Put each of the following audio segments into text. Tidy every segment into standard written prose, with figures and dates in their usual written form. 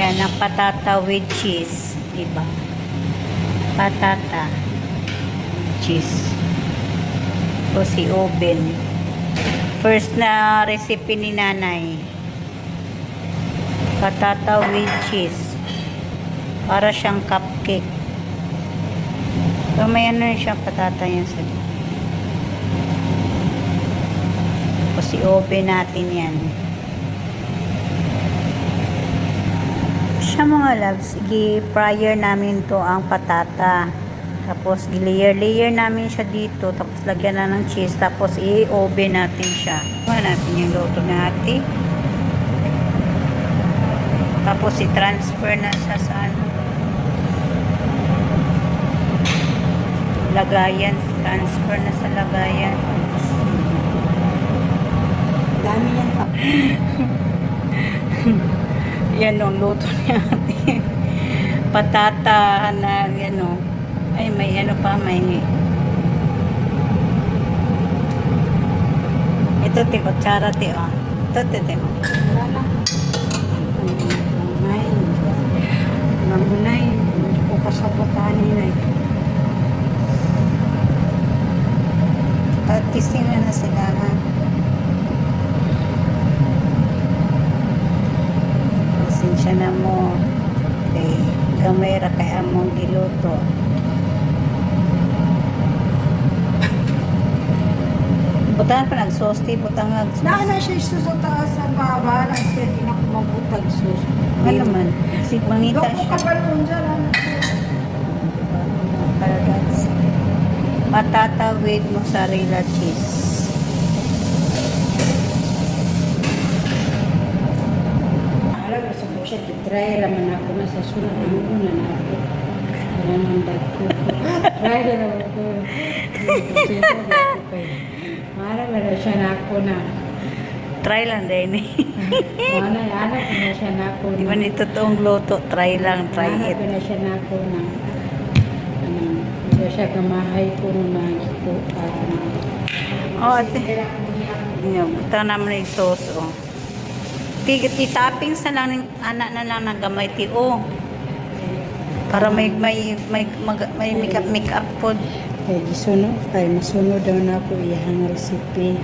Yan, ang patata with cheese. Diba? Patata. Cheese. O si oven. First na recipe ni nanay. Patata with cheese. Para siyang cupcake. So, may ano siya patata yan sa o si oven natin yan. Siya mga loves, i-fryer namin to ang patata. Tapos, i-layer namin siya dito. Tapos, lagyan na ng cheese. Tapos, i-oven natin siya. Kuha natin yung luto natin. Tapos, i-transfer na siya sa ano. Lagayan. Transfer na sa lagayan. Dami yan pa. Yan o, luto niya natin. Patata na, yan o. Ay, may ano pa, may... Ito, te, kutsara, te, o. Ito, te, o. Wala na. Mamunay. O kasabutan nila. Tisting na sila, ha? Pasensya na mo. Okay. Gamay ra kay among giluto. Butang pa nagsosti, butang nagsosti. Naana siya sa taas sa baba. Kasi di na kumabutag sus. Ano man? Si mangita Doko siya. kapalon dyan. Paradise. Patata with mozzarella cheese. Alam mo sa siya, try raman ako na sa sunod. Ano na ako. Raman ko. Try raman ko. Marang na siya na ako na. Try lang din eh. Mana anak ko na siya na ako Di na. ba nito toong luto? Try lang, try Anak it. ko na siya na ako na. Hindi siya kamahay ko na ito. Oh, ate. Butang naman yung sauce, oh. Toppings na lang, anak na lang ng gamay, ti, oh. Para may make up food. Eh, gisunod. Ay, masunod daw na ako iyang recipe.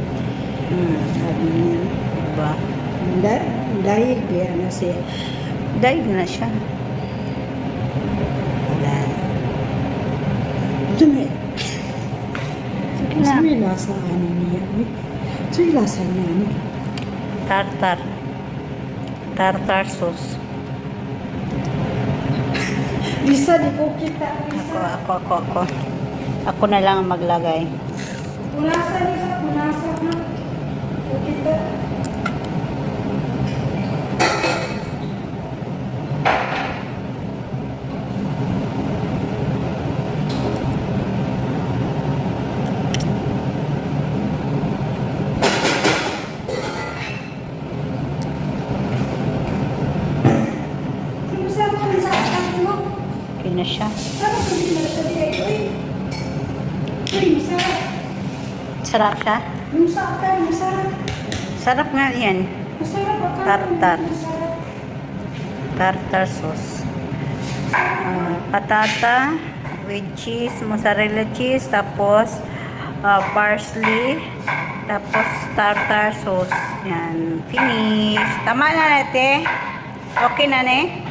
Sabi niya. Diba? Dahil biya na siya. Dahil na siya. Wala. Dumi. Sige na. May lasa ano niya. May lasa niya ano. Tartar. Tartar sauce. Lisa, di ko kita. Ako. Ako na lang ang maglagay. Punasa, Lisa. Punasa na. Ko kita. Okay na siya. Sarap siya? Sarap nga yan. Tartar. Tartar sauce. Patata with cheese, mozzarella cheese, tapos parsley, tapos tartar sauce. Yan. Finish. Tama na natin. Okay na, ne?